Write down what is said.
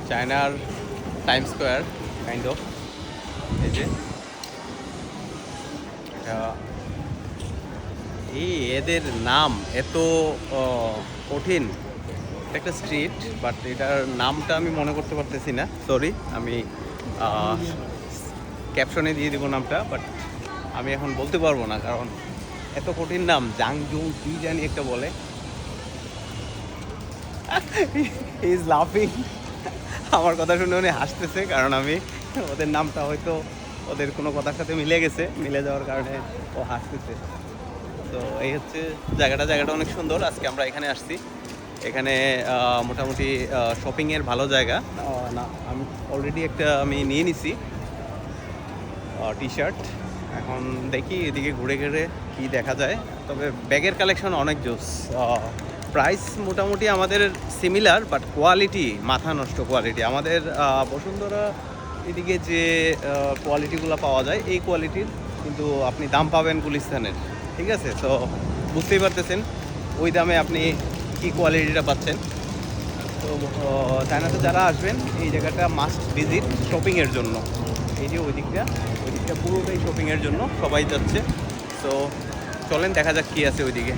চায়নার time square kind of. এই যে এই এদের নাম এত কঠিন। এটা একটা স্ট্রিট, বাট এটার নামটা আমি মনে করতে পারতেছি না, সরি। আমি ক্যাপশনে দিয়ে দিব নামটা, বাট আমি এখন বলতে পারবো না, কারণ এত কঠিন নাম। জাংজুং কি জানি একটা বলে। হি ইজ লাফিং। আমার কথা শুনে উনি হাসতেছে, কারণ আমি ওদের নামটা হয়তো ওদের কোনো কথার সাথে মিলে গেছে, মিলে যাওয়ার কারণে ও হাসতেছে। তো এই হচ্ছে জায়গাটা অনেক সুন্দর। আজকে আমরা এখানে আসছি। এখানে মোটামুটি শপিংয়ের ভালো জায়গা। না, আমি অলরেডি একটা নিয়ে নিছি টি শার্ট। এখন দেখি এদিকে ঘুরে ঘুরে কি দেখা যায়। তবে ব্যাগের কালেকশন অনেক জোস। প্রাইস মোটামুটি আমাদের সিমিলার, বাট কোয়ালিটি মাথা নষ্ট কোয়ালিটি। আমাদের বসুন্ধরা এদিকে যে কোয়ালিটিগুলো পাওয়া যায় এই কোয়ালিটির, কিন্তু আপনি দাম পাবেন গুলিস্তানের। ঠিক আছে, তো বুঝতেই পারতেছেন ওই দামে আপনি কি কোয়ালিটিটা পাচ্ছেন। তো চায়নাতে যারা আসবেন এই জায়গাটা মাস্ট ভিজিট শপিংয়ের জন্য। এই যে ওই দিকটা পুরোটাই শপিংয়ের জন্য সবাই যাচ্ছে। তো চলেন দেখা যাক কী আছে ওইদিকে।